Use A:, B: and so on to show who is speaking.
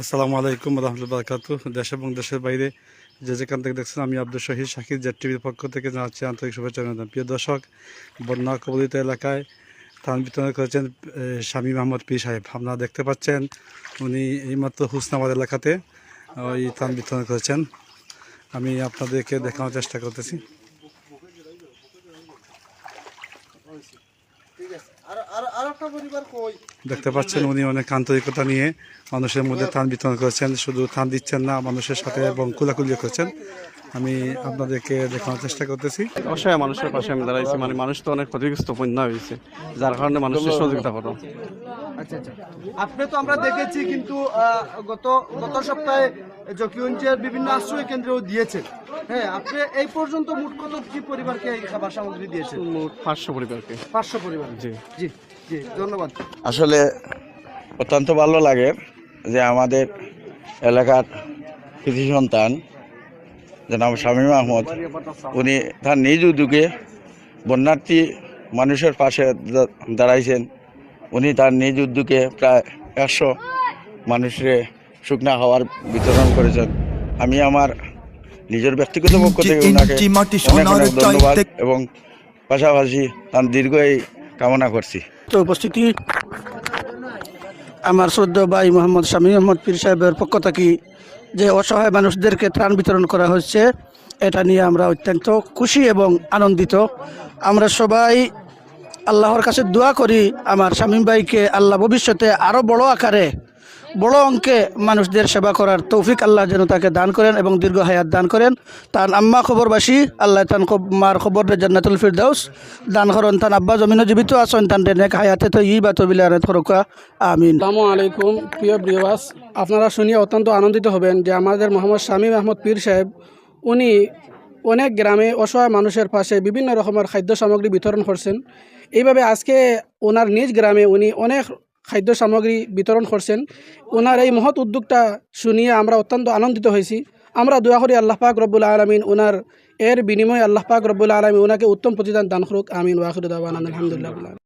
A: আসসালামু আলাইকুম রহমতুল্লাহ বারাকাতুহু। দেশ এবং দেশের বাইরে যে যেখান থেকে দেখছেন, আমি আব্দুল শহীদ শাকির জেড টিভির পক্ষ থেকে জানাচ্ছি আন্তরিক শুভেচ্ছা অভিনন্দন। প্রিয় দর্শক, বন্যা কবলিত এলাকায় ত্রাণ বিতরণ করেছেন শামীম আহমদ পীর সাহেব। আপনারা দেখতে পাচ্ছেন, উনি এইমাত্র হুসনাবাদ এলাকাতে ওই ত্রাণ বিতরণ করেছেন। আমি আপনাদেরকে দেখানোর চেষ্টা করতেছি। দেখতে পাচ্ছেন, উনি অনেক আন্তরিকতা নিয়ে মানুষের মধ্যে ত্রাণ বিতরণ করেছেন। শুধু ত্রাণ দিচ্ছেন না, মানুষের সাথে এবং কুলাকুলিও করছেন। আমি আপনাদেরকে দেখানোর চেষ্টা করতেছি।
B: অবশ্যই মানুষের পাশে আমি দাঁড়াইছি, মানে মানুষ তো অনেক ক্ষতিগ্রস্ত বন্যা হয়েছে, যার কারণে মানুষের সহযোগিতা করো।
C: আচ্ছা আচ্ছা, আপনি তো আমরা দেখেছি, কিন্তু গত সপ্তাহে জকিগঞ্জের বিভিন্ন আশ্রয় কেন্দ্রেও দিয়েছেন। হ্যাঁ, আপনি এই পর্যন্ত মোট কতটি পরিবারকে এই খাবার সামগ্রী দিয়েছেন?
B: মোট 500 পরিবারকে।
C: 500 পরিবার।
B: জি
C: জি জি, ধন্যবাদ।
D: আসলে অত্যন্ত ভালো লাগে যে আমাদের এলাকার কৃষি সন্তান জনাব শামীম আহমদ, উনি তার নিজ উদ্যোগে বন্যার্থী মানুষের পাশে দাঁড়াইছেন। উনি তার নিজ উদ্যোগে প্রায় 100 মানুষের শুকনা খাবার বিতরণ করেছেন। আমি আমার নিজের ব্যক্তিগত পক্ষ থেকে ওনাকে অনেক অনেক ধন্যবাদ এবং পাশাপাশি তার দীর্ঘ এই কামনা করছি।
E: তো উপস্থিতি আমার শ্রদ্ধেয় ভাই মোহাম্মদ শামীম আহমদ পীর সাহেবের পক্ষ থেকে যে অসহায় মানুষদেরকে ত্রাণ বিতরণ করা হচ্ছে, এটা নিয়ে আমরা অত্যন্ত খুশি এবং আনন্দিত। আমরা সবাই আল্লাহর কাছে দোয়া করি আমার শামীম ভাইকে আল্লাহ ভবিষ্যতে আরও বড় আকারে, বড় অঙ্কে মানুষদের সেবা করার তৌফিক আল্লাহ যেন তাকে দান করেন এবং দীর্ঘ হায়াত দান করেন। তান আম্মা খবরবাসী আল্লাহ তান মার খবর জান্নাতুল ফিরদাউস দান করেন। তান আব্বা জমিনও জীবিত আছেন, তান নেক হায়াতে তো ই বা তবিলারে থরকা আমিন।
F: আসসালামু আলাইকুম প্রিয় ব্রিওয়াস, আপনারা শুনিয়ে অত্যন্ত আনন্দিত হবেন যে আমাদের মোহাম্মদ শামীম আহমদ পীর সাহেব উনি অনেক গ্রামে অসহায় মানুষের পাশে বিভিন্ন রকমের খাদ্য সামগ্রী বিতরণ করছেন। এইভাবে আজকে ওনার নিজ গ্রামে উনি অনেক খাদ্য সামগ্রী বিতরণ করছেন। ওনার এই মহৎ উদ্যোগটা শুনিয়ে আমরা অত্যন্ত আনন্দিত হয়েছি। আমরা দোয়া করি আল্লাহ পাক রব্বুল আলামিন ওনার এর বিনিময়ে আল্লাহ পাক রব্বুল আলামিন ওনাকে উত্তম প্রতিদান দান করুক। আমিন। ওয়া আখিরু দাওয়ানা আলহামদুলিল্লাহ।